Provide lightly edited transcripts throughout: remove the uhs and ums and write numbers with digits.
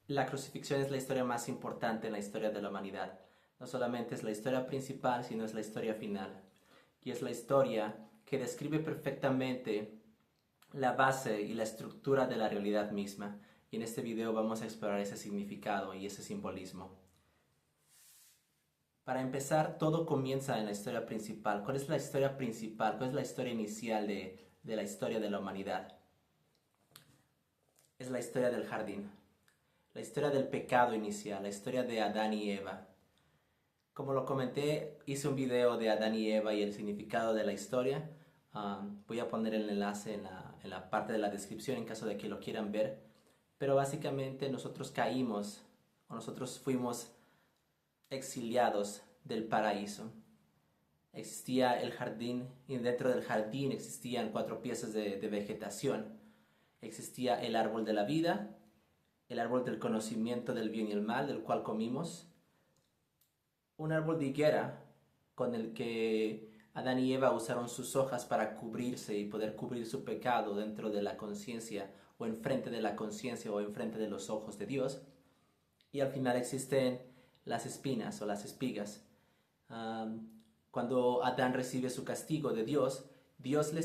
La crucifixión es la historia más importante en la historia de la humanidad. No solamente es la historia principal, sino es la historia final. Y es la historia que describe perfectamente la base y la estructura de la realidad misma. Y en este video vamos a explorar ese significado y ese simbolismo. Para empezar, todo comienza en la historia principal. ¿Cuál es la historia principal? ¿Cuál es la historia inicial de la historia de la humanidad? Es la historia del jardín. La historia del pecado inicial, la historia de Adán y Eva. Como lo comenté, hice un video de Adán y Eva y el significado de la historia. Voy a poner el enlace en la parte de la descripción en caso de que lo quieran ver. Pero básicamente nosotros caímos, o nosotros fuimos exiliados del paraíso. Existía el jardín y dentro del jardín existían 4 piezas de vegetación. Existía el árbol de la vida, el árbol del conocimiento del bien y el mal, del cual comimos, un árbol de higuera con el que Adán y Eva usaron sus hojas para cubrirse y poder cubrir su pecado dentro de la conciencia o enfrente de la conciencia o enfrente de los ojos de Dios. Y al final existen las espinas o las espigas. Cuando Adán recibe su castigo de Dios, Dios le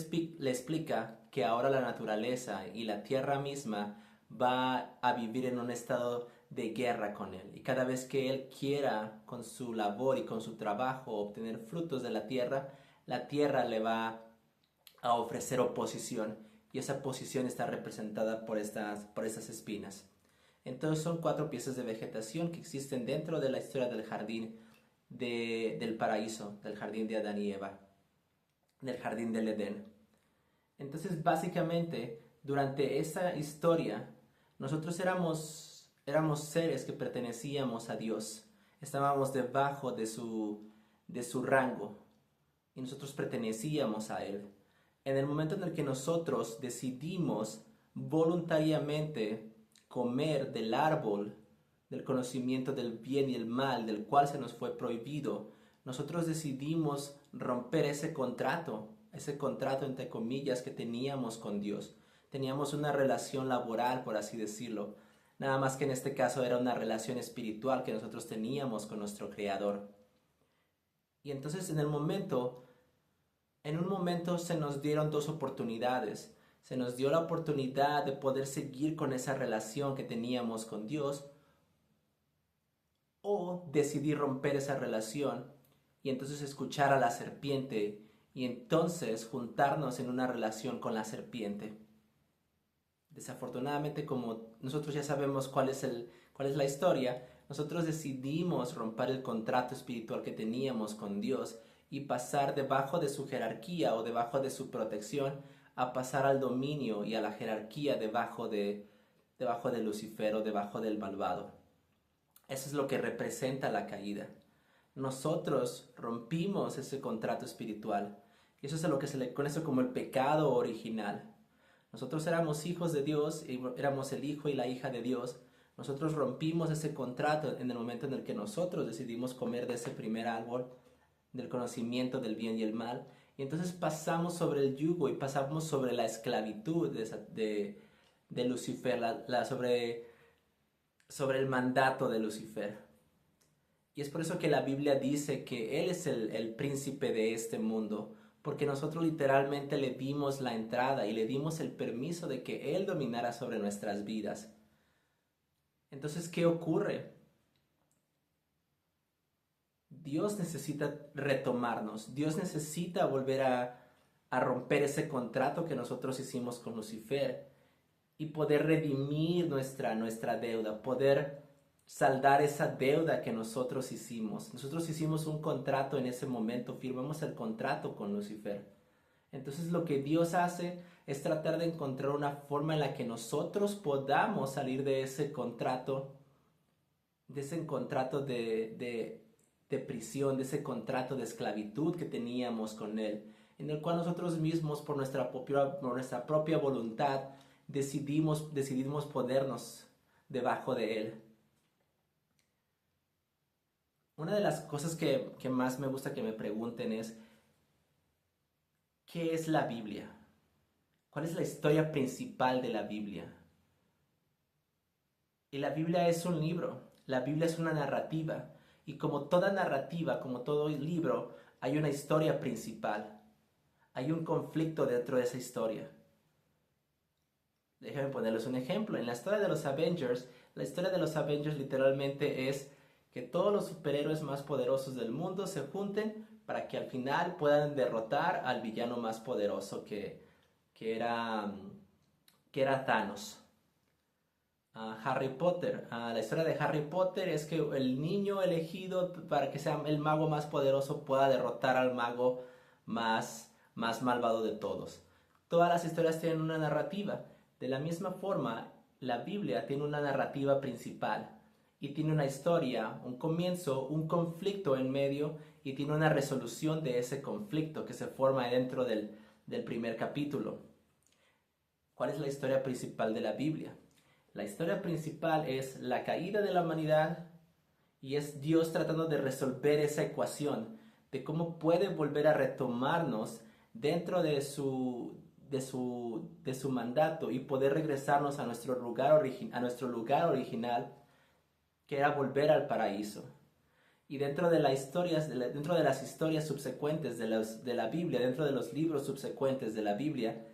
explica que ahora la naturaleza y la tierra misma va a vivir en un estado de guerra con él. Y cada vez que él quiera, con su labor y con su trabajo, obtener frutos de la tierra le va a ofrecer oposición. Y esa oposición está representada por estas espinas. Entonces son 4 piezas de vegetación que existen dentro de la historia del jardín del paraíso, del jardín de Adán y Eva, del jardín del Edén. Entonces, básicamente, durante esa historia, nosotros éramos seres que pertenecíamos a Dios. Estábamos debajo de su rango y nosotros pertenecíamos a Él. En el momento en el que nosotros decidimos voluntariamente comer del árbol del conocimiento del bien y el mal, del cual se nos fue prohibido, nosotros decidimos romper ese contrato entre comillas que teníamos con Dios. Teníamos una relación laboral, por así decirlo, nada más que en este caso era una relación espiritual que nosotros teníamos con nuestro Creador. Y entonces en un momento se nos dieron 2 oportunidades. Se nos dio la oportunidad de poder seguir con esa relación que teníamos con Dios, o decidí romper esa relación y entonces escuchar a la serpiente y entonces juntarnos en una relación con la serpiente. Desafortunadamente, como nosotros ya sabemos cuál es la historia, nosotros decidimos romper el contrato espiritual que teníamos con Dios y pasar debajo de su jerarquía o debajo de su protección a pasar al dominio y a la jerarquía debajo de Lucifer o debajo del malvado. Eso es lo que representa la caída. Nosotros rompimos ese contrato espiritual. Y eso es a lo que se le conoce como el pecado original. Nosotros éramos hijos de Dios, y éramos el hijo y la hija de Dios. Nosotros rompimos ese contrato en el momento en el que nosotros decidimos comer de ese primer árbol, del conocimiento del bien y el mal. Y entonces pasamos sobre el yugo y pasamos sobre la esclavitud de Lucifer, sobre el mandato de Lucifer. Y es por eso que la Biblia dice que Él es el príncipe de este mundo, porque nosotros literalmente le dimos la entrada y le dimos el permiso de que Él dominara sobre nuestras vidas. Entonces, ¿qué ocurre? Dios necesita retomarnos, Dios necesita volver a romper ese contrato que nosotros hicimos con Lucifer y poder redimir nuestra deuda, poder saldar esa deuda que nosotros hicimos. Nosotros hicimos un contrato en ese momento, firmamos el contrato con Lucifer. Entonces lo que Dios hace es tratar de encontrar una forma en la que nosotros podamos salir de ese contrato de prisión, de ese contrato de esclavitud que teníamos con Él, en el cual nosotros mismos por por nuestra propia voluntad decidimos ponernos debajo de Él. Una de las cosas que más me gusta que me pregunten es, ¿qué es la Biblia? ¿Cuál es la historia principal de la Biblia? Y la Biblia es un libro, la Biblia es una narrativa. Y como toda narrativa, como todo libro, hay una historia principal. Hay un conflicto dentro de esa historia. Déjenme ponerles un ejemplo. En la historia de los Avengers, la historia de los Avengers literalmente es que todos los superhéroes más poderosos del mundo se junten para que al final puedan derrotar al villano más poderoso que era, que era Thanos. Harry Potter. La historia de Harry Potter es que el niño elegido para que sea el mago más poderoso pueda derrotar al mago más malvado de todos. Todas las historias tienen una narrativa. De la misma forma, la Biblia tiene una narrativa principal y tiene una historia, un comienzo, un conflicto en medio y tiene una resolución de ese conflicto que se forma dentro del primer capítulo. ¿Cuál es la historia principal de la Biblia? La historia principal es la caída de la humanidad y es Dios tratando de resolver esa ecuación de cómo puede volver a retomarnos dentro de su mandato y poder regresarnos a nuestro lugar original, que era volver al paraíso. Y dentro de las historias subsecuentes de la Biblia, dentro de los libros subsecuentes de la Biblia,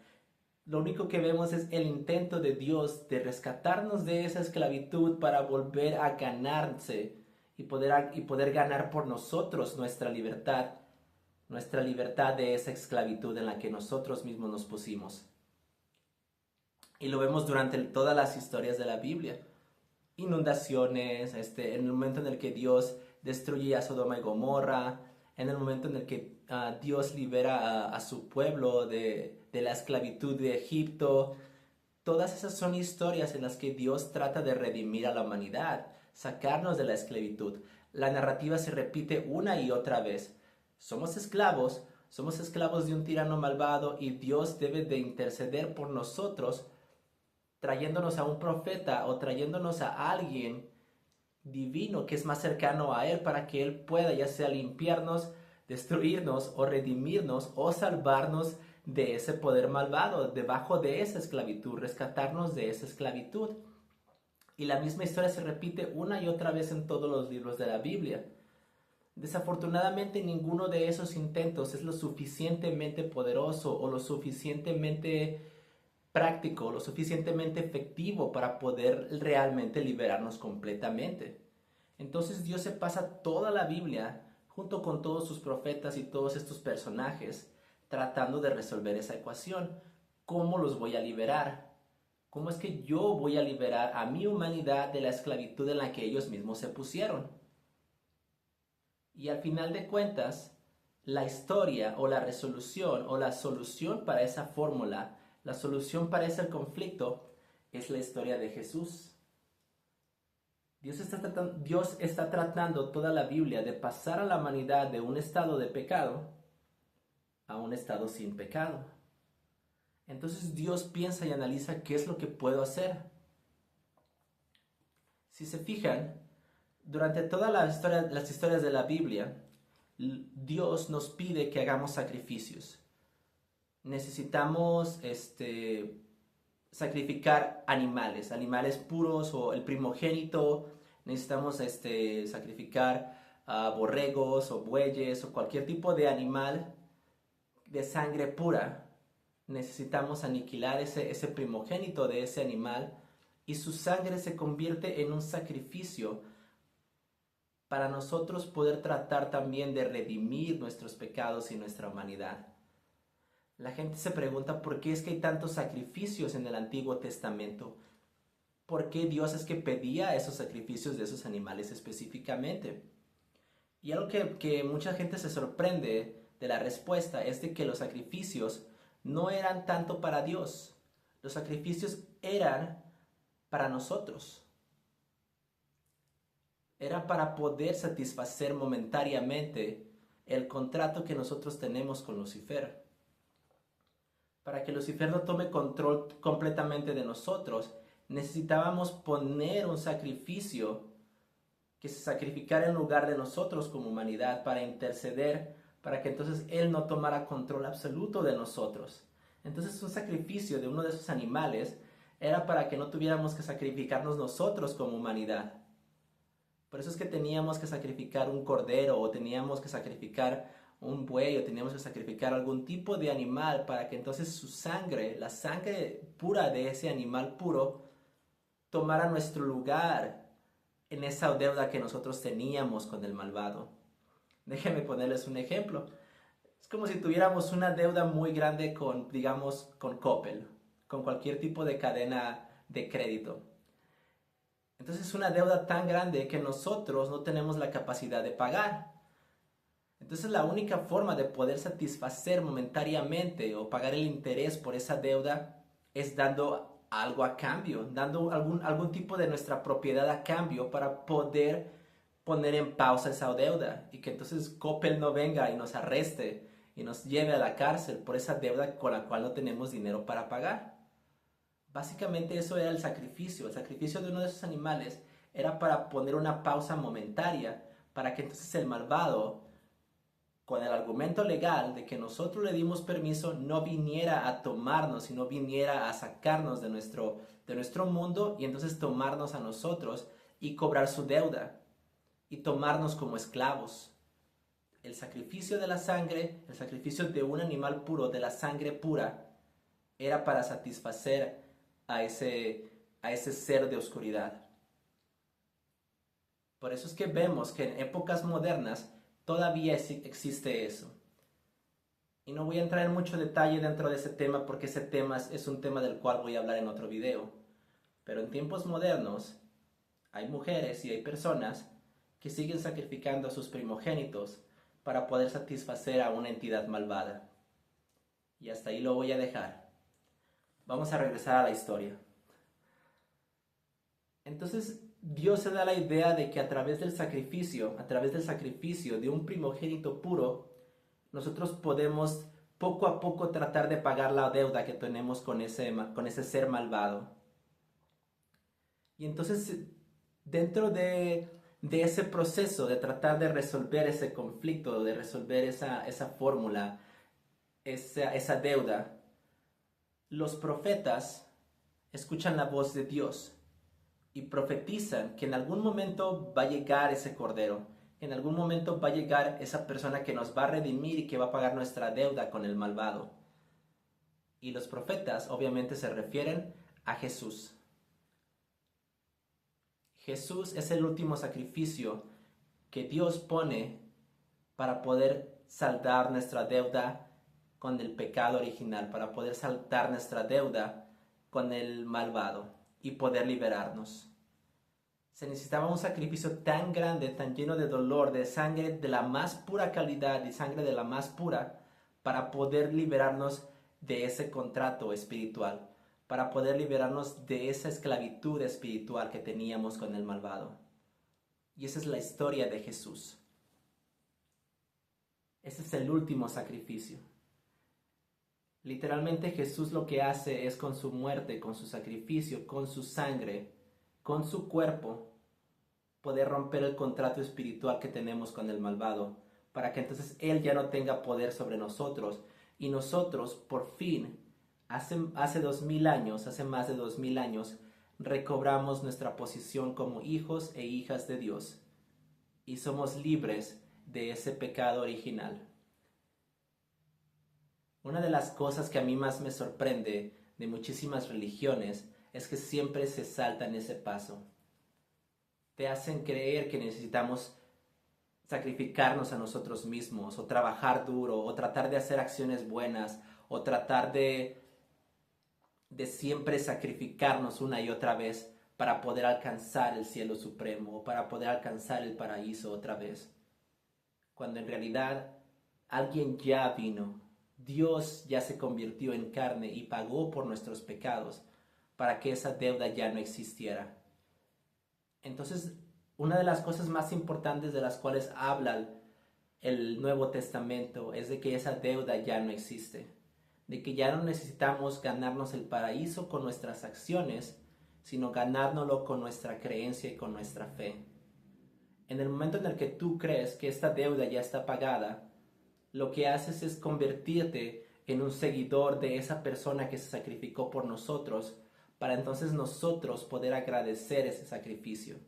lo único que vemos es el intento de Dios de rescatarnos de esa esclavitud para volver a ganarse y poder ganar por nosotros nuestra libertad de esa esclavitud en la que nosotros mismos nos pusimos. Y lo vemos durante todas las historias de la Biblia. Inundaciones, en el momento en el que Dios destruye a Sodoma y Gomorra, en el momento en el que Dios libera a su pueblo de la esclavitud de Egipto. Todas esas son historias en las que Dios trata de redimir a la humanidad, sacarnos de la esclavitud. La narrativa se repite una y otra vez. Somos esclavos de un tirano malvado y Dios debe de interceder por nosotros, trayéndonos a un profeta o trayéndonos a alguien divino que es más cercano a Él para que Él pueda ya sea limpiarnos, destruirnos o redimirnos o salvarnos de ese poder malvado, debajo de esa esclavitud, rescatarnos de esa esclavitud. Y la misma historia se repite una y otra vez en todos los libros de la Biblia. Desafortunadamente ninguno de esos intentos es lo suficientemente poderoso o lo suficientemente práctico, lo suficientemente efectivo para poder realmente liberarnos completamente. Entonces Dios se pasa toda la Biblia junto con todos sus profetas y todos estos personajes tratando de resolver esa ecuación. ¿Cómo los voy a liberar? ¿Cómo es que yo voy a liberar a mi humanidad de la esclavitud en la que ellos mismos se pusieron? Y al final de cuentas, la historia o la resolución o la solución para esa fórmula, la solución para ese conflicto, es la historia de Jesús. Dios está tratando toda la Biblia de pasar a la humanidad de un estado de pecado a un estado sin pecado. Entonces Dios piensa y analiza qué es lo que puedo hacer. Si se fijan, durante todas las historias de la Biblia, Dios nos pide que hagamos sacrificios. Necesitamos sacrificar animales puros o el primogénito. Necesitamos sacrificar borregos o bueyes o cualquier tipo de animal de sangre pura. Necesitamos aniquilar ese primogénito de ese animal y su sangre se convierte en un sacrificio para nosotros poder tratar también de redimir nuestros pecados y nuestra humanidad. La gente se pregunta por qué es que hay tantos sacrificios en el Antiguo Testamento. ¿Por qué Dios es que pedía esos sacrificios de esos animales específicamente? Y algo que mucha gente se sorprende de la respuesta es de que los sacrificios no eran tanto para Dios. Los sacrificios eran para nosotros. Era para poder satisfacer momentáneamente el contrato que nosotros tenemos con Lucifer. Para que Lucifer no tome control completamente de nosotros, necesitábamos poner un sacrificio que se sacrificara en lugar de nosotros como humanidad para interceder, para que entonces Él no tomara control absoluto de nosotros. Entonces un sacrificio de uno de esos animales era para que no tuviéramos que sacrificarnos nosotros como humanidad. Por eso es que teníamos que sacrificar un cordero o teníamos que sacrificar un buey o teníamos que sacrificar algún tipo de animal para que entonces su sangre, la sangre pura de ese animal puro, tomara nuestro lugar en esa deuda que nosotros teníamos con el malvado. Déjenme ponerles un ejemplo. Es como si tuviéramos una deuda muy grande con, digamos, con Coppel, con cualquier tipo de cadena de crédito. Entonces es una deuda tan grande que nosotros no tenemos la capacidad de pagar. Entonces la única forma de poder satisfacer momentáneamente o pagar el interés por esa deuda es dando algo a cambio, dando algún tipo de nuestra propiedad a cambio para poder poner en pausa esa deuda y que entonces Coppel no venga y nos arreste y nos lleve a la cárcel por esa deuda con la cual no tenemos dinero para pagar. Básicamente eso era el sacrificio de uno de esos animales era para poner una pausa momentaria para que entonces el malvado, con el argumento legal de que nosotros le dimos permiso, no viniera a tomarnos, sino viniera a sacarnos de nuestro mundo y entonces tomarnos a nosotros y cobrar su deuda y tomarnos como esclavos. El sacrificio de la sangre, el sacrificio de un animal puro, de la sangre pura, era para satisfacer a ese ser de oscuridad. Por eso es que vemos que en épocas modernas todavía existe eso. Y no voy a entrar en mucho detalle dentro de ese tema porque ese tema es un tema del cual voy a hablar en otro video. Pero en tiempos modernos hay mujeres y hay personas que siguen sacrificando a sus primogénitos para poder satisfacer a una entidad malvada. Y hasta ahí lo voy a dejar. Vamos a regresar a la historia. Entonces Dios se da la idea de que a través del sacrificio de un primogénito puro, nosotros podemos poco a poco tratar de pagar la deuda que tenemos con ese ser malvado. Y entonces dentro de ese proceso de tratar de resolver ese conflicto, de resolver esa fórmula, esa deuda, los profetas escuchan la voz de Dios y profetizan que en algún momento va a llegar ese cordero, que en algún momento va a llegar esa persona que nos va a redimir y que va a pagar nuestra deuda con el malvado. Y los profetas obviamente se refieren a Jesús. Jesús es el último sacrificio que Dios pone para poder saldar nuestra deuda con el pecado original, para poder saldar nuestra deuda con el malvado y poder liberarnos. Se necesitaba un sacrificio tan grande, tan lleno de dolor, de sangre de la más pura calidad y sangre de la más pura para poder liberarnos de ese contrato espiritual, para poder liberarnos de esa esclavitud espiritual que teníamos con el malvado. Y esa es la historia de Jesús. Ese es el último sacrificio. Literalmente Jesús lo que hace es con su muerte, con su sacrificio, con su sangre, con su cuerpo, poder romper el contrato espiritual que tenemos con el malvado, para que entonces Él ya no tenga poder sobre nosotros y nosotros por fin, hace 2000 años, hace más de 2000 años, recobramos nuestra posición como hijos e hijas de Dios y somos libres de ese pecado original. Una de las cosas que a mí más me sorprende de muchísimas religiones es que siempre se saltan ese paso. Te hacen creer que necesitamos sacrificarnos a nosotros mismos, o trabajar duro, o tratar de hacer acciones buenas, o tratar de siempre sacrificarnos una y otra vez para poder alcanzar el cielo supremo, o para poder alcanzar el paraíso otra vez. Cuando en realidad alguien ya vino, Dios ya se convirtió en carne y pagó por nuestros pecados para que esa deuda ya no existiera. Entonces, una de las cosas más importantes de las cuales habla el Nuevo Testamento es de que esa deuda ya no existe, de que ya no necesitamos ganarnos el paraíso con nuestras acciones, sino ganárnoslo con nuestra creencia y con nuestra fe. En el momento en el que tú crees que esta deuda ya está pagada, lo que haces es convertirte en un seguidor de esa persona que se sacrificó por nosotros para entonces nosotros poder agradecer ese sacrificio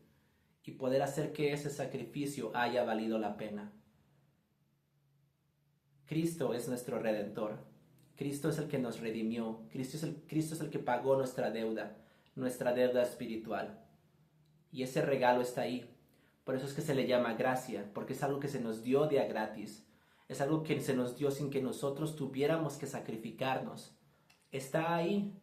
y poder hacer que ese sacrificio haya valido la pena. Cristo es nuestro Redentor. Cristo es el que nos redimió. Cristo es el que pagó nuestra deuda espiritual. Y ese regalo está ahí. Por eso es que se le llama gracia, porque es algo que se nos dio de a gratis. Es algo que se nos dio sin que nosotros tuviéramos que sacrificarnos. Está ahí.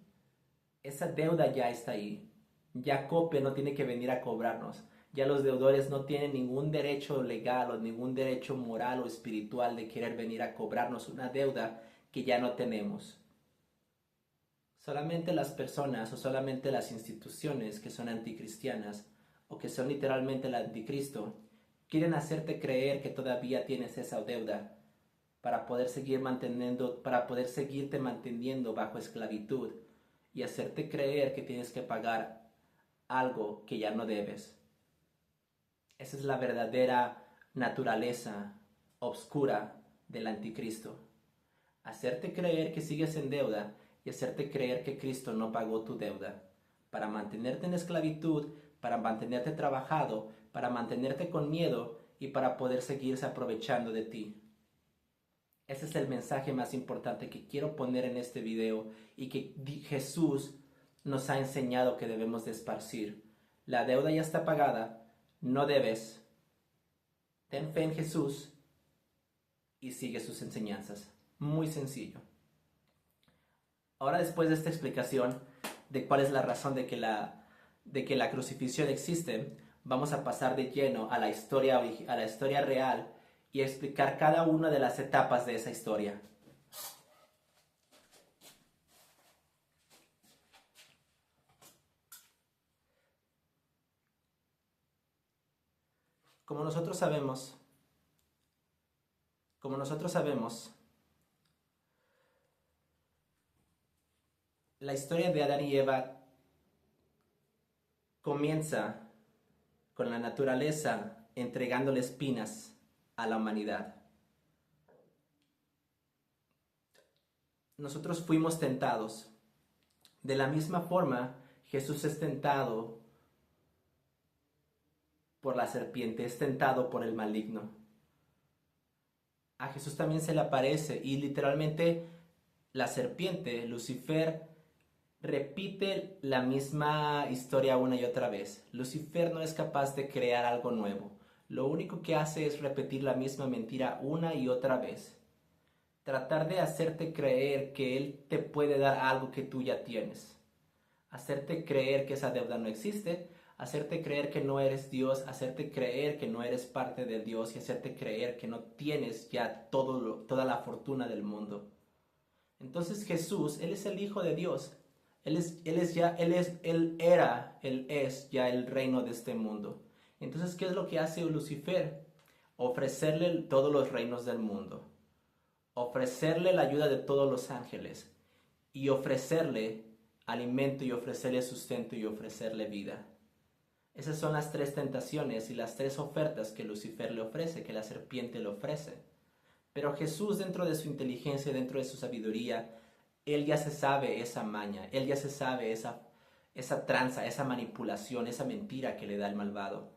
Esa deuda ya está ahí. Ya Coppel no tiene que venir a cobrarnos. Ya los deudores no tienen ningún derecho legal o ningún derecho moral o espiritual de querer venir a cobrarnos una deuda que ya no tenemos. Solamente las personas o solamente las instituciones que son anticristianas o que son literalmente el anticristo quieren hacerte creer que todavía tienes esa deuda para poder seguirte manteniendo bajo esclavitud y hacerte creer que tienes que pagar algo que ya no debes. Esa es la verdadera naturaleza oscura del anticristo. Hacerte creer que sigues en deuda y hacerte creer que Cristo no pagó tu deuda para mantenerte en esclavitud, para mantenerte trabajado, para mantenerte con miedo y para poder seguirse aprovechando de ti. Ese es el mensaje más importante que quiero poner en este video y que Jesús nos ha enseñado que debemos de esparcir. La deuda ya está pagada, no debes. Ten fe en Jesús y sigue sus enseñanzas. Muy sencillo. Ahora, después de esta explicación de cuál es la razón de que la crucifixión existe, vamos a pasar de lleno a la historia real y explicar cada una de las etapas de esa historia. Como nosotros sabemos, la historia de Adán y Eva comienza con la naturaleza entregándole espinas a la humanidad. Nosotros fuimos tentados. De la misma forma, Jesús es tentado por la serpiente, es tentado por el maligno. A Jesús también se le aparece y literalmente la serpiente, Lucifer, repite la misma historia una y otra vez. Lucifer no es capaz de crear algo nuevo. Lo único que hace es repetir la misma mentira una y otra vez. Tratar de hacerte creer que él te puede dar algo que tú ya tienes. Hacerte creer que esa deuda no existe, hacerte creer que no eres Dios, hacerte creer que no eres parte de Dios y hacerte creer que no tienes ya toda la fortuna del mundo. Entonces Jesús, Él es el Hijo de Dios. Él es ya el reino de este mundo. Entonces, ¿qué es lo que hace Lucifer? Ofrecerle todos los reinos del mundo. Ofrecerle la ayuda de todos los ángeles. Y ofrecerle alimento y ofrecerle sustento y ofrecerle vida. Esas son las tres tentaciones y las tres ofertas que Lucifer le ofrece, que la serpiente le ofrece. Pero Jesús, dentro de su inteligencia, dentro de su sabiduría, Él ya se sabe esa maña, Él ya se sabe esa tranza, esa manipulación, esa mentira que le da el malvado.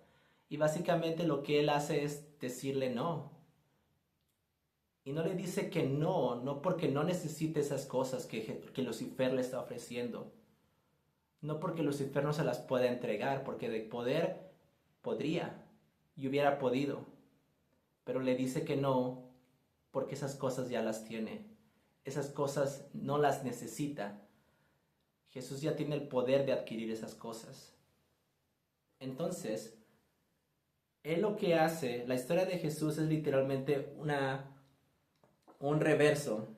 Y básicamente lo que Él hace es decirle no. Y no le dice que no porque no necesite esas cosas que Lucifer le está ofreciendo. No porque Lucifer no se las pueda entregar, porque de poder podría y hubiera podido. Pero le dice que no porque esas cosas ya las tiene. Esas cosas no las necesita. Jesús ya tiene el poder de adquirir esas cosas. Entonces, Él lo que hace, la historia de Jesús es literalmente un reverso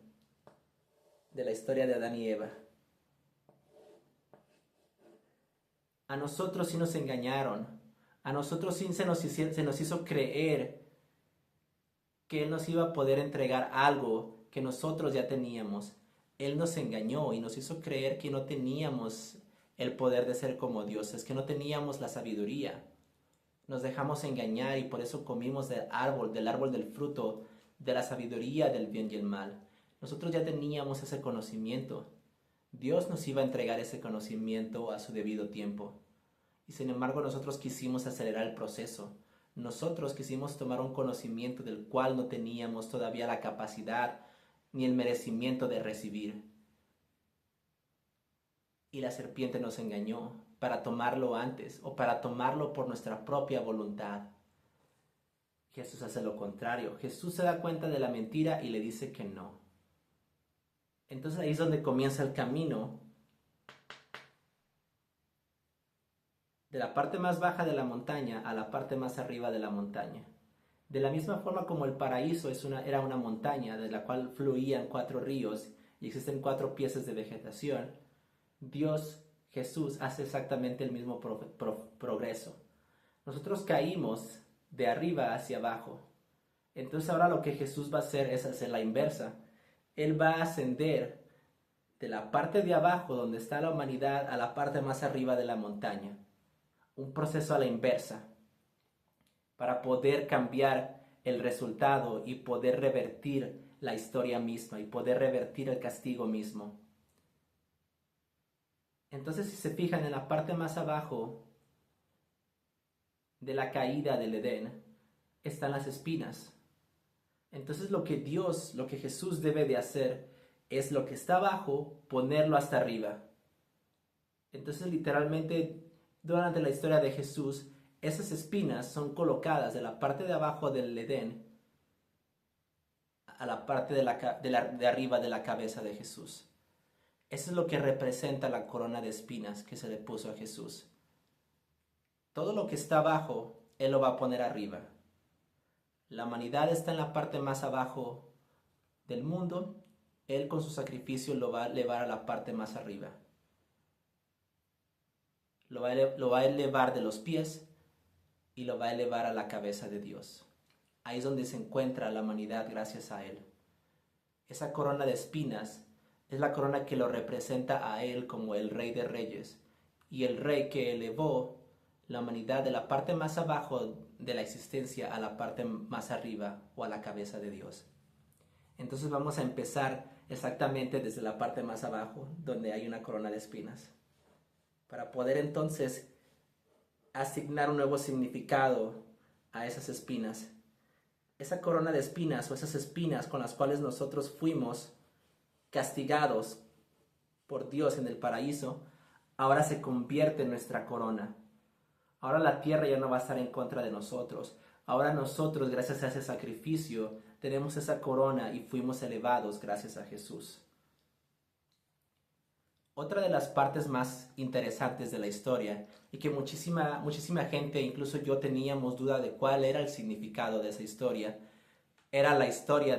de la historia de Adán y Eva. A nosotros sí nos engañaron. A nosotros sí se nos hizo creer que Él nos iba a poder entregar algo que nosotros ya teníamos. Él nos engañó y nos hizo creer que no teníamos el poder de ser como dioses, que no teníamos la sabiduría. Nos dejamos engañar y por eso comimos del árbol del fruto de la sabiduría del bien y el mal. Nosotros ya teníamos ese conocimiento. Dios nos iba a entregar ese conocimiento a su debido tiempo. Y sin embargo nosotros quisimos acelerar el proceso. Nosotros quisimos tomar un conocimiento del cual no teníamos todavía la capacidad ni el merecimiento de recibir. Y la serpiente nos engañó para tomarlo antes o para tomarlo por nuestra propia voluntad. Jesús hace lo contrario. Jesús se da cuenta de la mentira y le dice que no. Entonces ahí es donde comienza el camino de la parte más baja de la montaña a la parte más arriba de la montaña. De la misma forma como el paraíso era una montaña de la cual fluían 4 ríos y existen 4 piezas de vegetación, Dios, Jesús, hace exactamente el mismo progreso. Nosotros caímos de arriba hacia abajo. Entonces ahora lo que Jesús va a hacer es hacer la inversa. Él va a ascender de la parte de abajo donde está la humanidad a la parte más arriba de la montaña. Un proceso a la inversa para poder cambiar el resultado y poder revertir la historia misma y poder revertir el castigo mismo. Entonces, si se fijan en la parte más abajo de la caída del Edén, están las espinas. Entonces lo que Jesús debe de hacer es lo que está abajo, ponerlo hasta arriba. Entonces literalmente durante la historia de Jesús, esas espinas son colocadas de la parte de abajo del Edén a la parte de arriba de la cabeza de Jesús. Eso es lo que representa la corona de espinas que se le puso a Jesús. Todo lo que está abajo, Él lo va a poner arriba. La humanidad está en la parte más abajo del mundo. Él con su sacrificio lo va a elevar a la parte más arriba. Lo va a elevar de los pies y lo va a elevar a la cabeza de Dios. Ahí es donde se encuentra la humanidad gracias a Él. Esa corona de espinas es la corona que lo representa a Él como el Rey de Reyes y el Rey que elevó la humanidad de la parte más abajo de la existencia a la parte más arriba o a la cabeza de Dios. Entonces vamos a empezar exactamente desde la parte más abajo, donde hay una corona de espinas, para poder entonces asignar un nuevo significado a esas espinas. Esa corona de espinas o esas espinas con las cuales nosotros fuimos castigados por Dios en el paraíso, ahora se convierte en nuestra corona. Ahora la tierra ya no va a estar en contra de nosotros. Ahora nosotros, gracias a ese sacrificio, tenemos esa corona y fuimos elevados gracias a Jesús. Otra de las partes más interesantes de la historia, y que muchísima gente, incluso yo, teníamos duda de cuál era el significado de esa historia, era la historia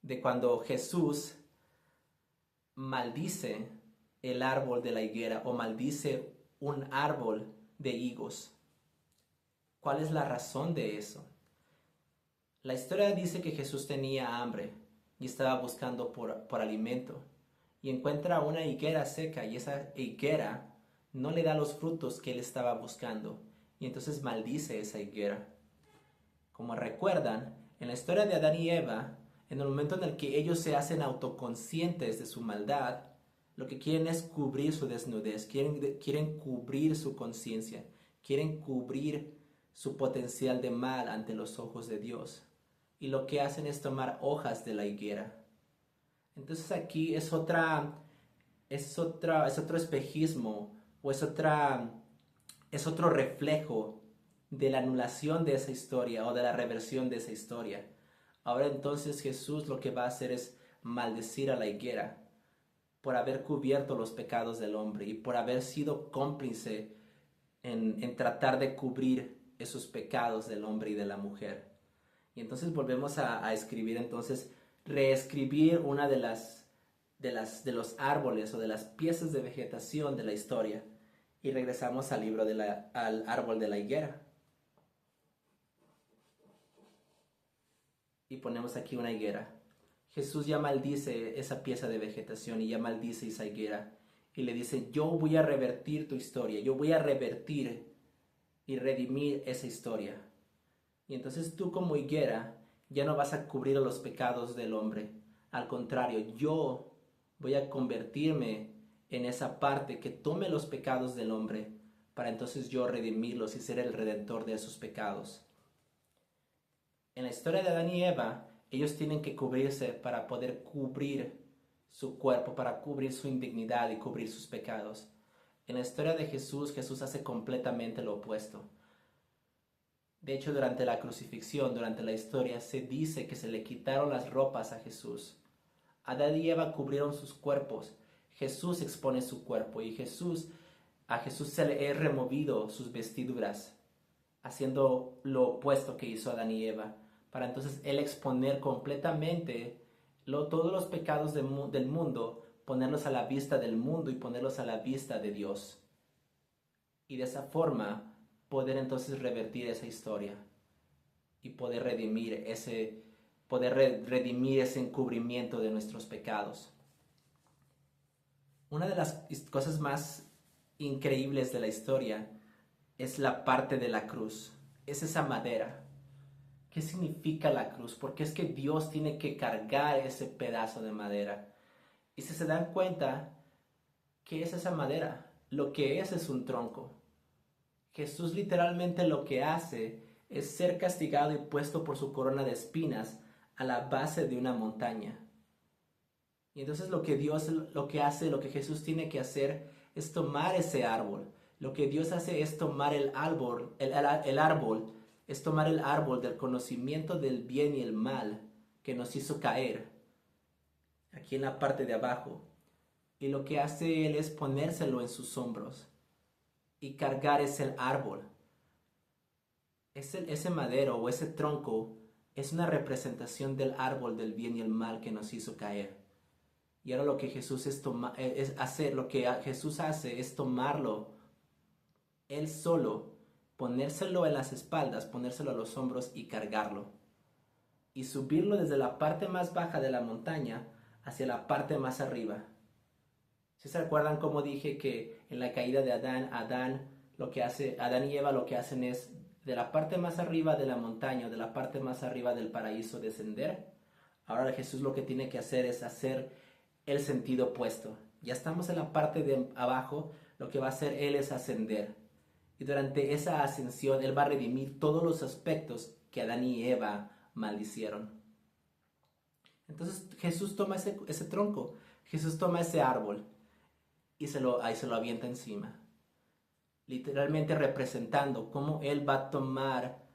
de cuando Jesús maldice el árbol de la higuera o maldice un árbol de higos. ¿Cuál es la razón de eso? La historia dice que Jesús tenía hambre y estaba buscando por alimento y encuentra una higuera seca y esa higuera no le da los frutos que él estaba buscando y entonces maldice esa higuera. Como recuerdan, en la historia de Adán y Eva, en el momento en el que ellos se hacen autoconscientes de su maldad, lo que quieren es cubrir su desnudez, quieren cubrir su conciencia, quieren cubrir su potencial de mal ante los ojos de Dios. Y lo que hacen es tomar hojas de la higuera. Entonces aquí es otro espejismo o es otro reflejo de la anulación de esa historia o de la reversión de esa historia. Ahora entonces Jesús lo que va a hacer es maldecir a la higuera por haber cubierto los pecados del hombre y por haber sido cómplice en tratar de cubrir esos pecados del hombre y de la mujer. Y entonces volvemos a escribir, entonces reescribir una de los árboles o de las piezas de vegetación de la historia y regresamos al libro al árbol de la higuera. Y ponemos aquí una higuera. Jesús ya maldice esa pieza de vegetación y ya maldice esa higuera. Y le dice, yo voy a revertir tu historia, yo voy a revertir y redimir esa historia. Y entonces tú como higuera ya no vas a cubrir los pecados del hombre. Al contrario, yo Voy a convertirme en esa parte que tome los pecados del hombre para entonces yo redimirlos y ser el redentor de esos pecados. En la historia de Adán y Eva, ellos tienen que cubrirse para poder cubrir su cuerpo, para cubrir su indignidad y cubrir sus pecados. En la historia de Jesús, Jesús hace completamente lo opuesto. De hecho, durante la crucifixión, durante la historia, se dice que se le quitaron las ropas a Jesús. Adán y Eva cubrieron sus cuerpos. Jesús expone su cuerpo y a Jesús se le ha removido sus vestiduras, haciendo lo opuesto que hizo Adán y Eva, para entonces él exponer completamente todos los pecados del mundo, ponerlos a la vista del mundo y ponerlos a la vista de Dios. Y de esa forma poder entonces revertir esa historia y poder redimir ese encubrimiento de nuestros pecados. Una de las cosas más increíbles de la historia es la parte de la cruz, es esa madera. ¿Qué significa la cruz? Porque es que Dios tiene que cargar ese pedazo de madera. Y si se dan cuenta, ¿qué es esa madera? Lo que es un tronco. Jesús literalmente lo que hace es ser castigado y puesto por su corona de espinas a la base de una montaña. Y entonces lo que Jesús tiene que hacer es tomar ese árbol. Lo que Dios hace es tomar el árbol del conocimiento del bien y el mal que nos hizo caer aquí en la parte de abajo. Y lo que hace Él es ponérselo en sus hombros y cargar ese árbol. Ese madero o ese tronco es una representación del árbol del bien y el mal que nos hizo caer. Y ahora lo que Jesús hace es tomarlo Él solo, ponérselo en las espaldas, ponérselo a los hombros y cargarlo. Y subirlo desde la parte más baja de la montaña hacia la parte más arriba. ¿Sí se recuerdan cómo dije que en la caída de Adán y Eva lo que hacen es de la parte más arriba de la montaña, de la parte más arriba del paraíso descender? Ahora Jesús lo que tiene que hacer es hacer el sentido opuesto. Ya estamos en la parte de abajo, lo que va a hacer Él es ascender. Y durante esa ascensión Él va a redimir todos los aspectos que Adán y Eva maldicieron. Entonces Jesús toma ese tronco, Jesús toma ese árbol y ahí se lo avienta encima. Literalmente representando cómo Él va a tomar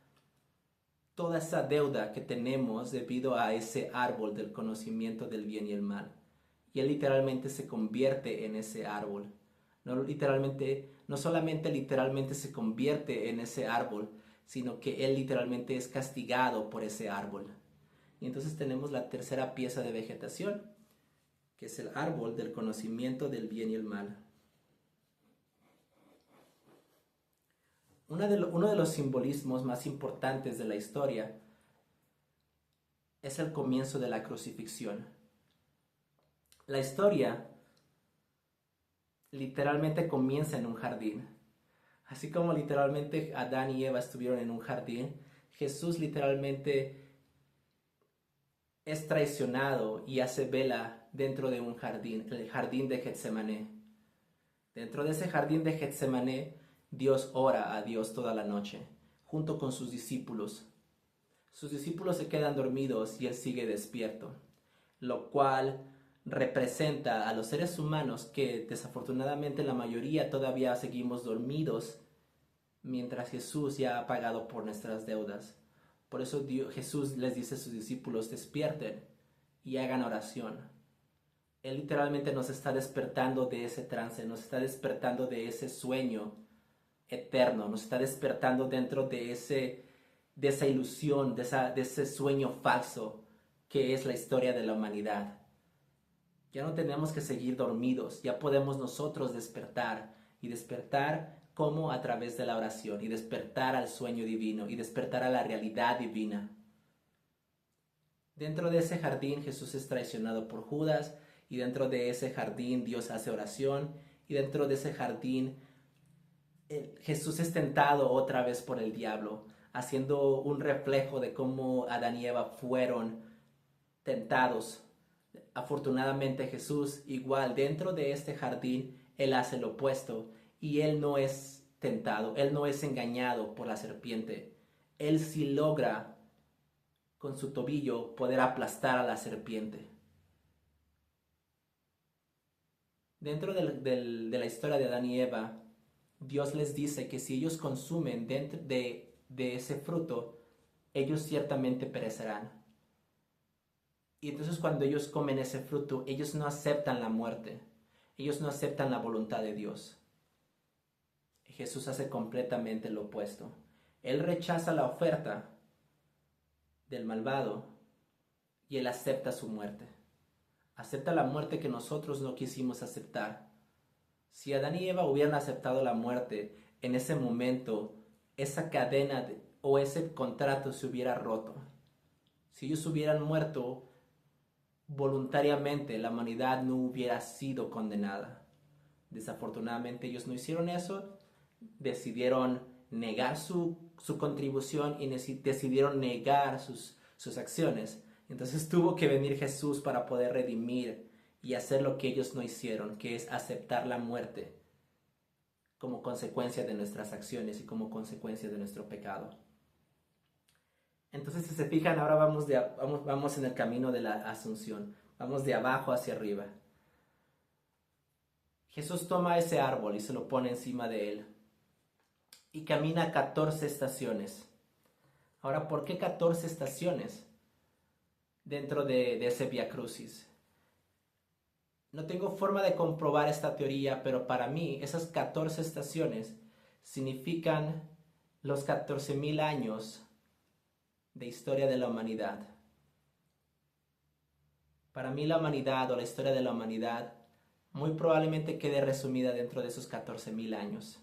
toda esa deuda que tenemos debido a ese árbol del conocimiento del bien y el mal. Y Él literalmente se convierte en ese árbol. No solamente literalmente se convierte en ese árbol, sino que Él literalmente es castigado por ese árbol. Y entonces tenemos la tercera pieza de vegetación, que es el árbol del conocimiento del bien y el mal. Uno de los simbolismos más importantes de la historia es el comienzo de la crucifixión. La historia literalmente comienza en un jardín. Así como literalmente Adán y Eva estuvieron en un jardín, Jesús literalmente es traicionado y hace vela dentro de un jardín, el jardín de Getsemaní. Dentro de ese jardín de Getsemaní, Dios ora a Dios toda la noche, junto con sus discípulos. Sus discípulos se quedan dormidos y Él sigue despierto, lo cual representa a los seres humanos que desafortunadamente la mayoría todavía seguimos dormidos, mientras Jesús ya ha pagado por nuestras deudas. Por eso Jesús les dice a sus discípulos: despierten y hagan oración. Él literalmente nos está despertando de ese trance, nos está despertando de ese sueño eterno, nos está despertando dentro de esa ilusión, de ese sueño falso que es la historia de la humanidad. Ya no tenemos que seguir dormidos, ya podemos nosotros despertar, y despertar como a través de la oración, y despertar al sueño divino, y despertar a la realidad divina. Dentro de ese jardín Jesús es traicionado por Judas, y dentro de ese jardín Dios hace oración, y dentro de ese jardín Jesús es tentado otra vez por el diablo, haciendo un reflejo de cómo Adán y Eva fueron tentados Afortunadamente Jesús, igual dentro de este jardín, Él hace lo opuesto y Él no es tentado, Él no es engañado por la serpiente. Él sí logra con su tobillo poder aplastar a la serpiente. Dentro de la historia de Adán y Eva, Dios les dice que si ellos consumen dentro de ese fruto, ellos ciertamente perecerán. Y entonces cuando ellos comen ese fruto, ellos no aceptan la muerte, ellos no aceptan la voluntad de Dios. Jesús hace completamente lo opuesto. Él rechaza la oferta del malvado y él acepta su muerte. Acepta la muerte que nosotros no quisimos aceptar. Si Adán y Eva hubieran aceptado la muerte, en ese momento esa cadena o ese contrato se hubiera roto. Si ellos hubieran muerto voluntariamente, la humanidad no hubiera sido condenada. Desafortunadamente ellos no hicieron eso, decidieron negar su contribución y decidieron negar sus acciones. Entonces tuvo que venir Jesús para poder redimir y hacer lo que ellos no hicieron, que es aceptar la muerte como consecuencia de nuestras acciones y como consecuencia de nuestro pecado. Entonces, si se fijan, ahora vamos en el camino de la asunción. Vamos de abajo hacia arriba. Jesús toma ese árbol y se lo pone encima de él. Y camina 14 estaciones. Ahora, ¿por qué 14 estaciones dentro de ese Vía Crucis? No tengo forma de comprobar esta teoría, pero para mí esas 14 estaciones significan los 14,000 años de historia de la humanidad. Para mí la humanidad o la historia de la humanidad muy probablemente quede resumida dentro de esos 14,000 años.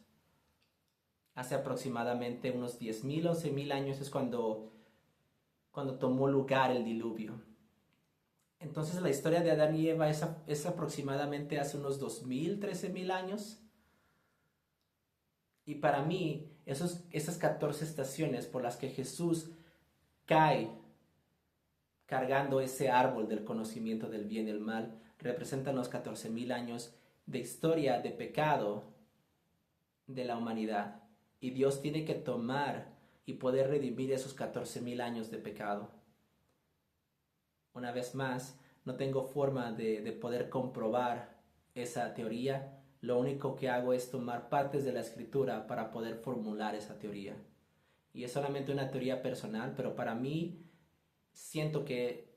Hace aproximadamente unos 10,000, 11,000 años es cuando tomó lugar el diluvio. Entonces la historia de Adán y Eva es aproximadamente hace unos 2,000, 13,000 años. Y para mí, esas 14 estaciones por las que Jesús cae cargando ese árbol del conocimiento del bien y el mal, representan los 14,000 años de historia de pecado de la humanidad. Y Dios tiene que tomar y poder redimir esos 14,000 años de pecado. Una vez más, no tengo forma de poder comprobar esa teoría. Lo único que hago es tomar partes de la escritura para poder formular esa teoría. Y es solamente una teoría personal, pero para mí siento que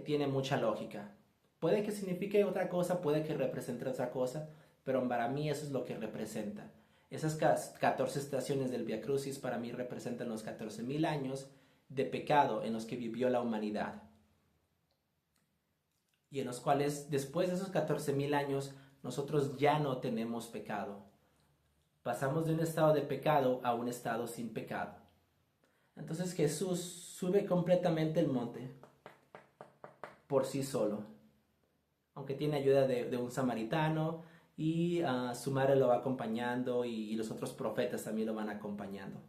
tiene mucha lógica. Puede que signifique otra cosa, puede que represente otra cosa, pero para mí eso es lo que representa. Esas 14 estaciones del Vía Crucis para mí representan los 14,000 años de pecado en los que vivió la humanidad. Y en los cuales después de esos 14,000 años nosotros ya no tenemos pecado. Pasamos de un estado de pecado a un estado sin pecado. Entonces Jesús sube completamente el monte por sí solo, aunque tiene ayuda de un samaritano y su madre lo va acompañando y los otros profetas también lo van acompañando,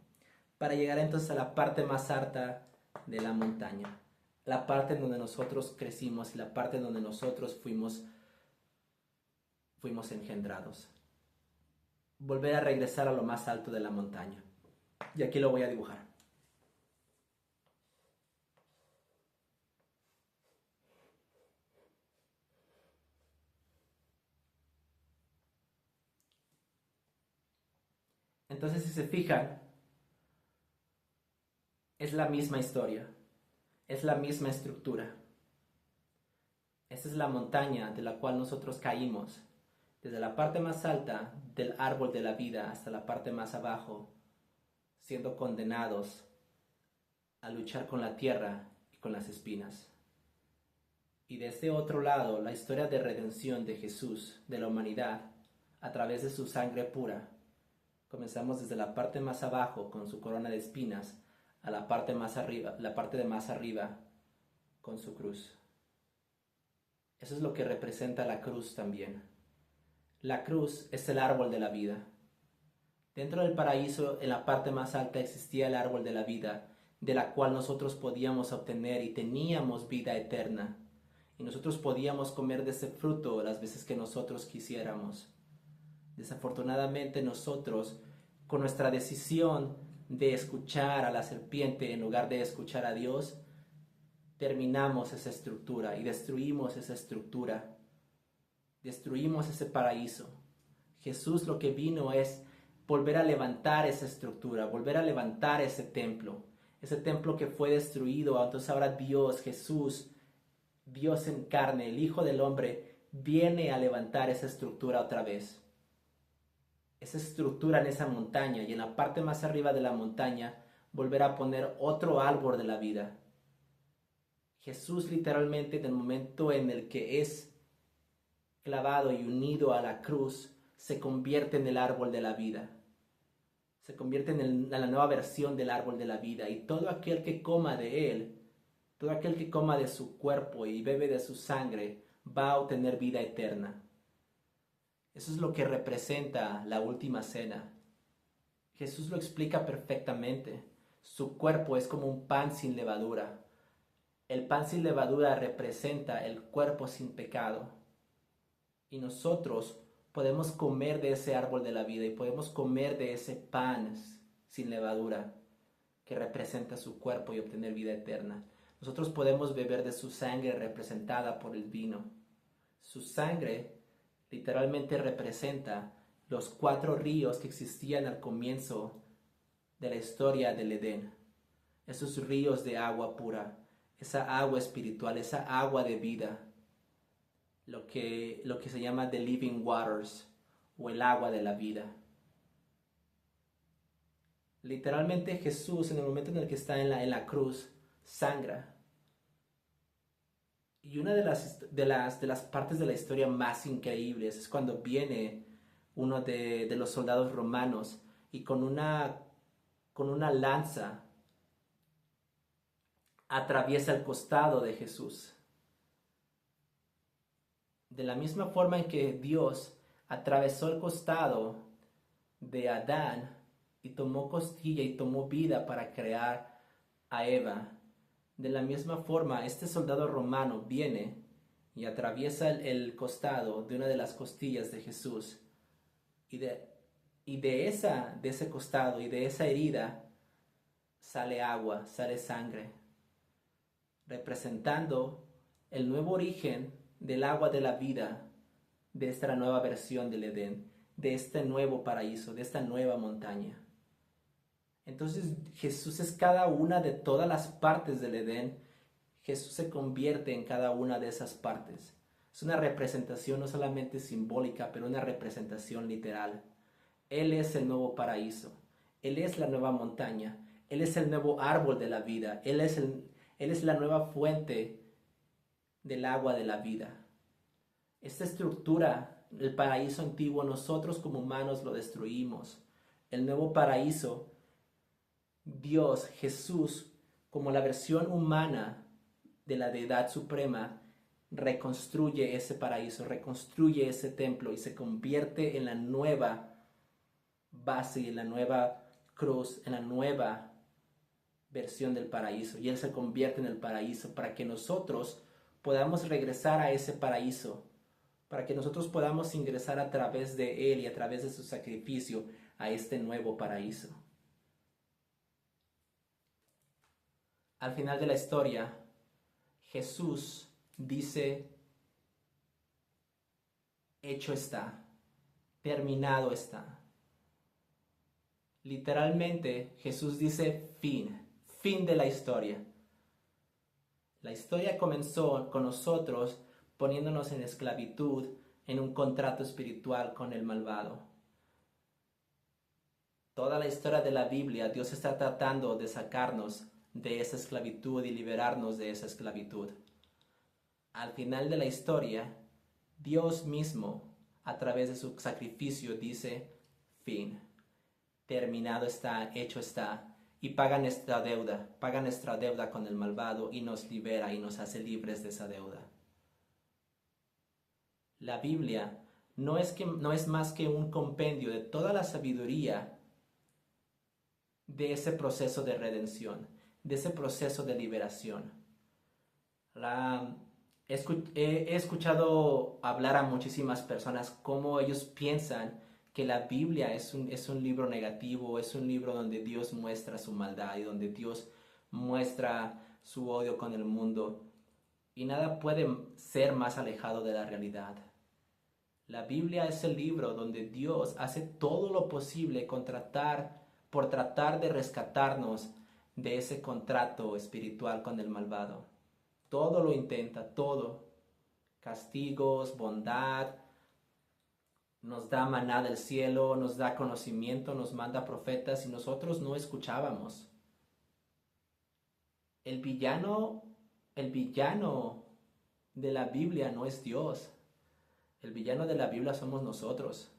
para llegar entonces a la parte más alta de la montaña, la parte en donde nosotros crecimos y la parte en donde nosotros fuimos engendrados. Volver a regresar a lo más alto de la montaña. Y aquí lo voy a dibujar. Entonces, si se fijan, es la misma historia, es la misma estructura. Esta es la montaña de la cual nosotros caímos, desde la parte más alta del árbol de la vida hasta la parte más abajo, siendo condenados a luchar con la tierra y con las espinas. Y de este otro lado, la historia de redención de Jesús, de la humanidad, a través de su sangre pura. Comenzamos desde la parte más abajo con su corona de espinas a la parte más arriba, la parte de más arriba con su cruz. Eso es lo que representa la cruz también. La cruz es el árbol de la vida. Dentro del paraíso, en la parte más alta, existía el árbol de la vida, de la cual nosotros podíamos obtener y teníamos vida eterna. y nosotros podíamos comer de ese fruto las veces que nosotros quisiéramos. Desafortunadamente nosotros, con nuestra decisión de escuchar a la serpiente en lugar de escuchar a Dios, terminamos esa estructura y destruimos esa estructura. Destruimos ese paraíso. Jesús lo que vino es volver a levantar esa estructura, volver a levantar ese templo que fue destruido. Entonces ahora Dios, Jesús, Dios en carne, el Hijo del Hombre, viene a levantar esa estructura otra vez. Esa estructura en esa montaña, y en la parte más arriba de la montaña volver a poner otro árbol de la vida. Jesús literalmente, en el momento en el que es clavado y unido a la cruz, se convierte en el árbol de la vida. Se convierte en la nueva versión del árbol de la vida, y todo aquel que coma de él, todo aquel que coma de su cuerpo y bebe de su sangre, va a obtener vida eterna. Eso es lo que representa la última cena. Jesús lo explica perfectamente. Su cuerpo es como un pan sin levadura. El pan sin levadura representa el cuerpo sin pecado. Y nosotros podemos comer de ese árbol de la vida y podemos comer de ese pan sin levadura que representa su cuerpo y obtener vida eterna. Nosotros podemos beber de su sangre representada por el vino. Su sangre literalmente representa los 4 ríos que existían al comienzo de la historia del Edén. Esos ríos de agua pura, esa agua espiritual, esa agua de vida. Lo que se llama the living waters, o el agua de la vida. Literalmente Jesús, en el momento en el que está en la cruz, sangra. Y una de las partes de la historia más increíbles es cuando viene uno de los soldados romanos y con una lanza atraviesa el costado de Jesús. De la misma forma en que Dios atravesó el costado de Adán y tomó costilla y tomó vida para crear a Eva, de la misma forma este soldado romano viene y atraviesa el costado de una de las costillas de Jesús, y de ese costado y de esa herida sale agua, sale sangre, representando el nuevo origen del agua de la vida, de esta nueva versión del Edén, de este nuevo paraíso, de esta nueva montaña. Entonces Jesús es cada una de todas las partes del Edén. Jesús se convierte en cada una de esas partes. Es una representación no solamente simbólica, pero una representación literal. Él es el nuevo paraíso. Él es la nueva montaña. Él es el nuevo árbol de la vida. Él es la nueva fuente del agua de la vida. Esta estructura, el paraíso antiguo, nosotros como humanos lo destruimos. El nuevo paraíso, Dios, Jesús, como la versión humana de la deidad suprema, reconstruye ese paraíso, reconstruye ese templo y se convierte en la nueva base, en la nueva cruz, en la nueva versión del paraíso. Y Él se convierte en el paraíso para que nosotros podamos regresar a ese paraíso, para que nosotros podamos ingresar a través de Él y a través de su sacrificio a este nuevo paraíso. Al final de la historia, Jesús dice: hecho está, terminado está. Literalmente Jesús dice fin de la historia. La historia comenzó con nosotros poniéndonos en esclavitud, en un contrato espiritual con el malvado. Toda la historia de la Biblia, Dios está tratando de sacarnos de esa esclavitud y liberarnos de esa esclavitud. Al final de la historia, Dios mismo, a través de su sacrificio, dice: fin, terminado está, hecho está, y paga nuestra deuda con el malvado y nos libera y nos hace libres de esa deuda. La Biblia no es más que un compendio de toda la sabiduría de ese proceso de redención, de ese proceso de liberación. He escuchado hablar a muchísimas personas cómo ellos piensan que la Biblia es un libro negativo, es un libro donde Dios muestra su maldad y donde Dios muestra su odio con el mundo. Y nada puede ser más alejado de la realidad. La Biblia es el libro donde Dios hace todo lo posible por tratar de rescatarnos de ese contrato espiritual con el malvado. Todo lo intenta, todo. Castigos, bondad, nos da maná del cielo, nos da conocimiento, nos manda profetas y nosotros no escuchábamos. El villano, el villano de la Biblia no es Dios. El villano de la Biblia somos nosotros.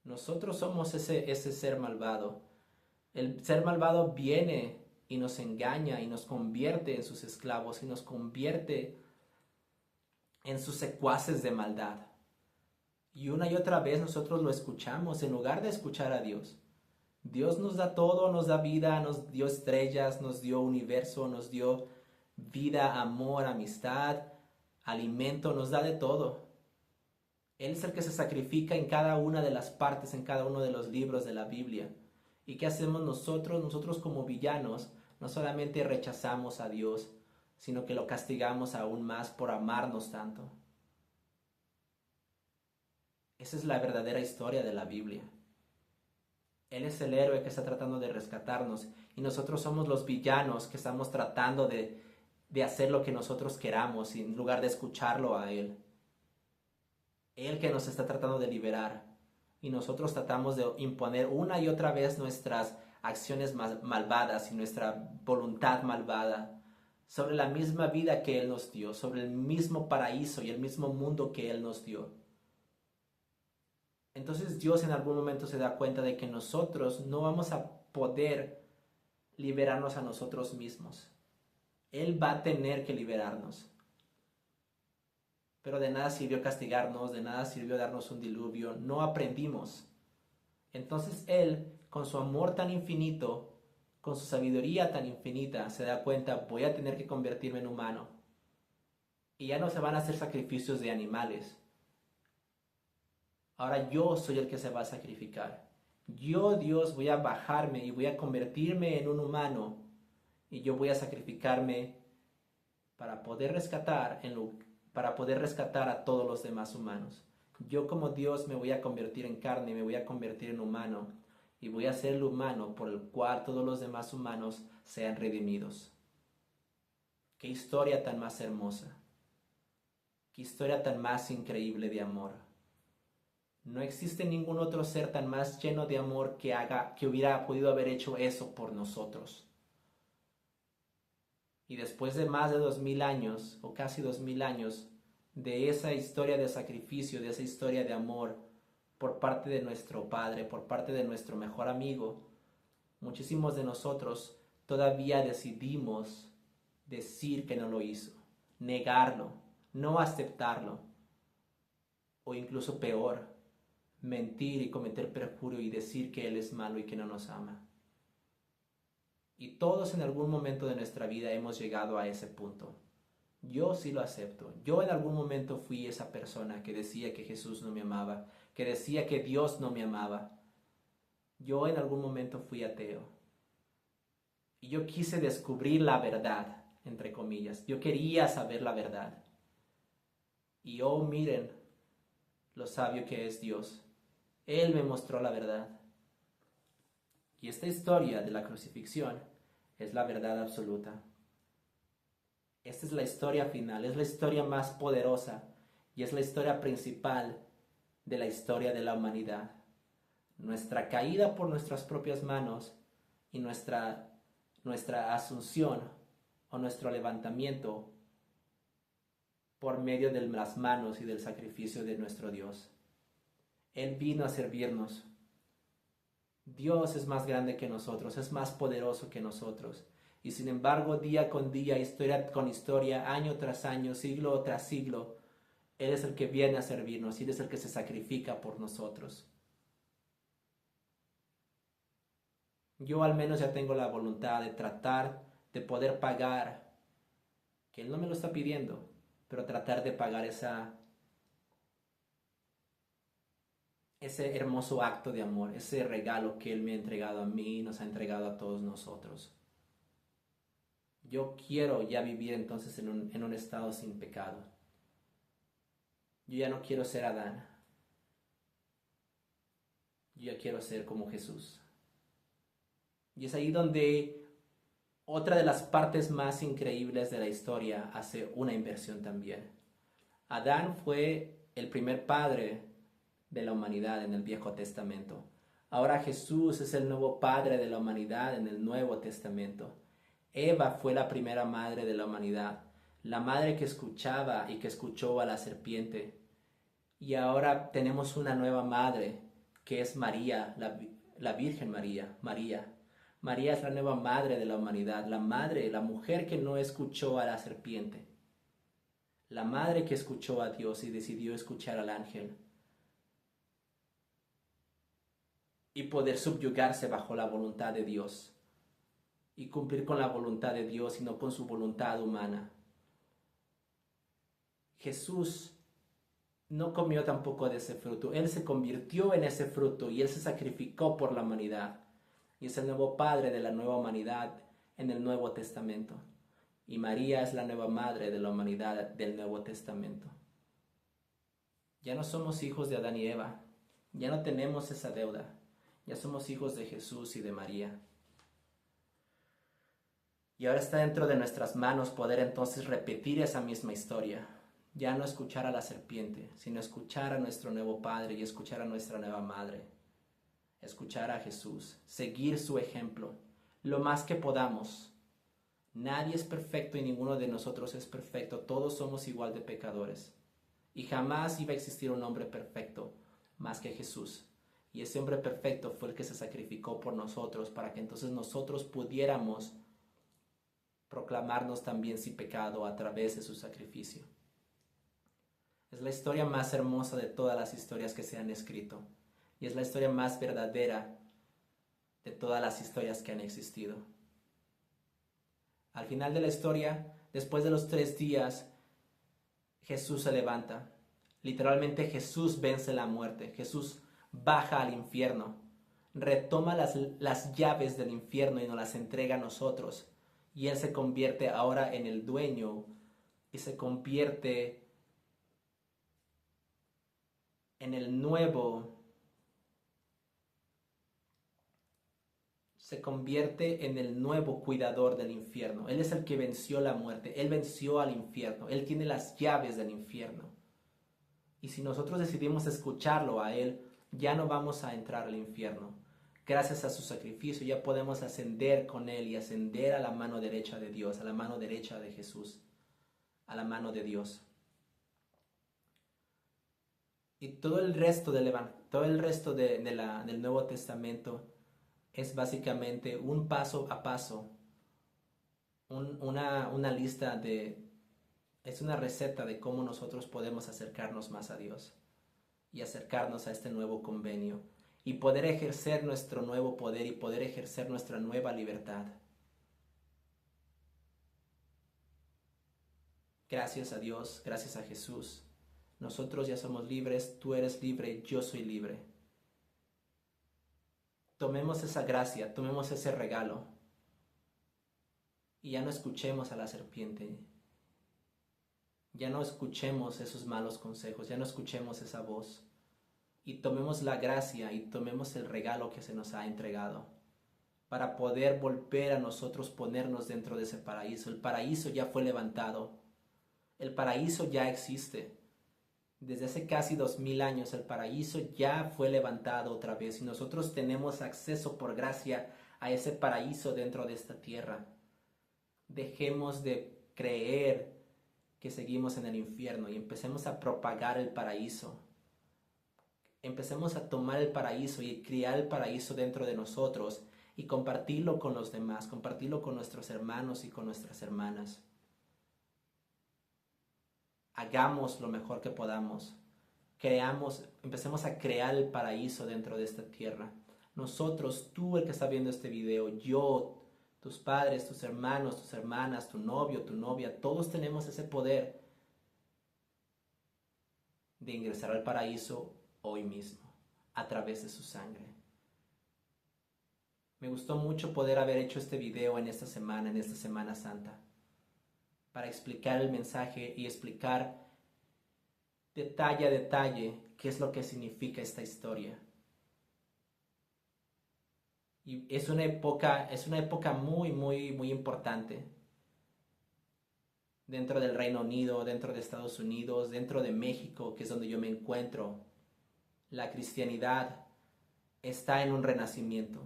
Nosotros somos ese ser malvado. El ser malvado viene y nos engaña y nos convierte en sus esclavos y nos convierte en sus secuaces de maldad. Y una y otra vez nosotros lo escuchamos en lugar de escuchar a Dios. Dios nos da todo, nos da vida, nos dio estrellas, nos dio universo, nos dio vida, amor, amistad, alimento, nos da de todo. Él es el que se sacrifica en cada una de las partes, en cada uno de los libros de la Biblia. ¿Y qué hacemos nosotros? Nosotros como villanos no solamente rechazamos a Dios, sino que lo castigamos aún más por amarnos tanto. Esa es la verdadera historia de la Biblia. Él es el héroe que está tratando de rescatarnos y nosotros somos los villanos que estamos tratando de hacer lo que nosotros queramos en lugar de escucharlo a Él. Él que nos está tratando de liberar y nosotros tratamos de imponer una y otra vez nuestras acciones malvadas y nuestra voluntad malvada sobre la misma vida que Él nos dio, sobre el mismo paraíso y el mismo mundo que Él nos dio. Entonces Dios en algún momento se da cuenta de que nosotros no vamos a poder liberarnos a nosotros mismos. Él va a tener que liberarnos. Pero de nada sirvió castigarnos, de nada sirvió darnos un diluvio, no aprendimos. Entonces Él, con su amor tan infinito, con su sabiduría tan infinita, se da cuenta, voy a tener que convertirme en humano. Y ya no se van a hacer sacrificios de animales. Ahora yo soy el que se va a sacrificar. Yo, Dios, voy a bajarme y voy a convertirme en un humano. Y yo voy a sacrificarme para poder rescatar a todos los demás humanos. Yo como Dios me voy a convertir en carne, me voy a convertir en humano. Y voy a ser el humano por el cual todos los demás humanos sean redimidos. Qué historia tan más hermosa. Qué historia tan más increíble de amor. No existe ningún otro ser tan más lleno de amor que hubiera podido haber hecho eso por nosotros. Y después de más de 2000 años, o casi 2000 años, de esa historia de sacrificio, de esa historia de amor, por parte de nuestro Padre, por parte de nuestro mejor amigo, muchísimos de nosotros todavía decidimos decir que no lo hizo, negarlo, no aceptarlo, o incluso peor, mentir y cometer perjurio y decir que Él es malo y que no nos ama. Y todos en algún momento de nuestra vida hemos llegado a ese punto. Yo sí lo acepto. Yo en algún momento fui esa persona que decía que Jesús no me amaba, que decía que Dios no me amaba. Yo en algún momento fui ateo. Y yo quise descubrir la verdad, entre comillas. Yo quería saber la verdad. Y oh, miren lo sabio que es Dios. Él me mostró la verdad. Y esta historia de la crucifixión es la verdad absoluta. Esta es la historia final, es la historia más poderosa y es la historia principal de la historia de la humanidad. Nuestra caída por nuestras propias manos y nuestra asunción o nuestro levantamiento por medio de las manos y del sacrificio de nuestro Dios. Él vino a servirnos. Dios es más grande que nosotros, es más poderoso que nosotros. Y sin embargo, día con día, historia con historia, año tras año, siglo tras siglo, Él es el que viene a servirnos y Él es el que se sacrifica por nosotros. Yo al menos ya tengo la voluntad de tratar de poder pagar, que Él no me lo está pidiendo, pero tratar de pagar ese hermoso acto de amor, ese regalo que Él me ha entregado a mí y nos ha entregado a todos nosotros. Yo quiero ya vivir entonces en un estado sin pecado. Yo ya no quiero ser Adán. Yo ya quiero ser como Jesús. Y es ahí donde otra de las partes más increíbles de la historia hace una inversión también. Adán fue el primer padre de la humanidad en el Viejo Testamento. Ahora Jesús es el nuevo padre de la humanidad en el Nuevo Testamento. Eva fue la primera madre de la humanidad, la madre que escuchaba y que escuchó a la serpiente. Y ahora tenemos una nueva madre, que es María, la Virgen María, María. María es la nueva madre de la humanidad, la madre, la mujer que no escuchó a la serpiente. La madre que escuchó a Dios y decidió escuchar al ángel. Y poder subyugarse bajo la voluntad de Dios. Y cumplir con la voluntad de Dios y no con su voluntad humana. Jesús no comió tampoco de ese fruto. Él se convirtió en ese fruto y Él se sacrificó por la humanidad. Y es el nuevo Padre de la nueva humanidad en el Nuevo Testamento. Y María es la nueva Madre de la humanidad del Nuevo Testamento. Ya no somos hijos de Adán y Eva. Ya no tenemos esa deuda. Ya somos hijos de Jesús y de María. Y ahora está dentro de nuestras manos poder entonces repetir esa misma historia. Ya no escuchar a la serpiente, sino escuchar a nuestro nuevo Padre y escuchar a nuestra nueva Madre. Escuchar a Jesús, seguir su ejemplo, lo más que podamos. Nadie es perfecto y ninguno de nosotros es perfecto. Todos somos igual de pecadores. Y jamás iba a existir un hombre perfecto más que Jesús. Y ese hombre perfecto fue el que se sacrificó por nosotros para que entonces nosotros pudiéramos proclamarnos también sin pecado a través de su sacrificio. Es la historia más hermosa de todas las historias que se han escrito. Y es la historia más verdadera de todas las historias que han existido. Al final de la historia, después de los 3 días, Jesús se levanta. Literalmente Jesús vence la muerte. Jesús baja al infierno. Retoma las llaves del infierno y nos las entrega a nosotros. Y Él se convierte ahora en el dueño y se convierte en el nuevo. Se convierte en el nuevo cuidador del infierno. Él es el que venció la muerte. Él venció al infierno. Él tiene las llaves del infierno. Y si nosotros decidimos escucharlo a Él, ya no vamos a entrar al infierno. Gracias a su sacrificio ya podemos ascender con Él y ascender a la mano derecha de Dios, a la mano derecha de Jesús, a la mano de Dios. Y todo el resto del Nuevo Testamento es básicamente un paso a paso, una lista es una receta de cómo nosotros podemos acercarnos más a Dios y acercarnos a este nuevo convenio y poder ejercer nuestro nuevo poder y poder ejercer nuestra nueva libertad. Gracias a Dios, gracias a Jesús. Nosotros ya somos libres, tú eres libre, yo soy libre. Tomemos esa gracia, tomemos ese regalo y ya no escuchemos a la serpiente. Ya no escuchemos esos malos consejos, ya no escuchemos esa voz. Y tomemos la gracia y tomemos el regalo que se nos ha entregado para poder volver a nosotros ponernos dentro de ese paraíso. El paraíso ya fue levantado. El paraíso ya existe. Desde hace casi 2000 años el paraíso ya fue levantado otra vez y nosotros tenemos acceso por gracia a ese paraíso dentro de esta tierra. Dejemos de creer que seguimos en el infierno y empecemos a propagar el paraíso. Empecemos a tomar el paraíso y criar el paraíso dentro de nosotros y compartirlo con los demás, compartirlo con nuestros hermanos y con nuestras hermanas. Hagamos lo mejor que podamos. Empecemos a crear el paraíso dentro de esta tierra. Nosotros, tú el que está viendo este video, yo, tus padres, tus hermanos, tus hermanas, tu novio, tu novia, todos tenemos ese poder de ingresar al paraíso hoy mismo, a través de su sangre. Me gustó mucho poder haber hecho este video en esta Semana Santa, para explicar el mensaje y explicar detalle a detalle qué es lo que significa esta historia. Y es una época muy, muy, muy importante dentro del Reino Unido, dentro de Estados Unidos, dentro de México, que es donde yo me encuentro. La cristianidad está en un renacimiento.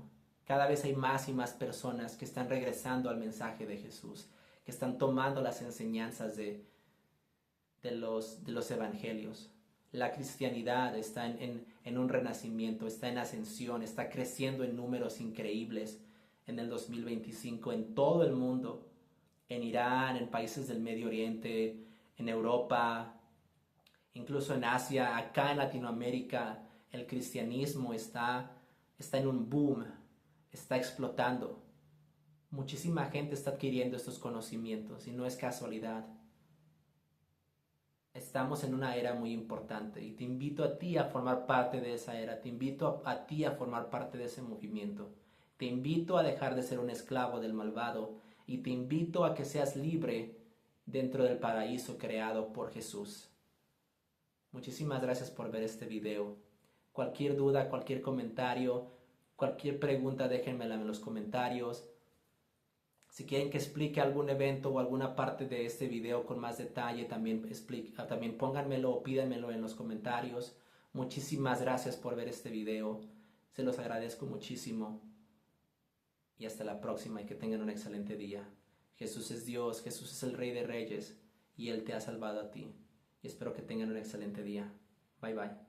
Cada vez hay más y más personas que están regresando al mensaje de Jesús, que están tomando las enseñanzas de los evangelios. La cristianidad está en un renacimiento, está en ascensión, está creciendo en números increíbles en el 2025 en todo el mundo, en Irán, en países del Medio Oriente, en Europa, incluso en Asia, acá en Latinoamérica. El cristianismo está en un boom, está explotando. Muchísima gente está adquiriendo estos conocimientos y no es casualidad. Estamos en una era muy importante y te invito a ti a formar parte de esa era, te invito a ti a formar parte de ese movimiento, te invito a dejar de ser un esclavo del malvado y te invito a que seas libre dentro del paraíso creado por Jesús. Muchísimas gracias por ver este video. Cualquier duda, cualquier comentario, cualquier pregunta, déjenmela en los comentarios. Si quieren que explique algún evento o alguna parte de este video con más detalle, también pónganmelo o pídanmelo en los comentarios. Muchísimas gracias por ver este video. Se los agradezco muchísimo. Y hasta la próxima y que tengan un excelente día. Jesús es Dios, Jesús es el Rey de Reyes y Él te ha salvado a ti. Y espero que tengan un excelente día. Bye bye.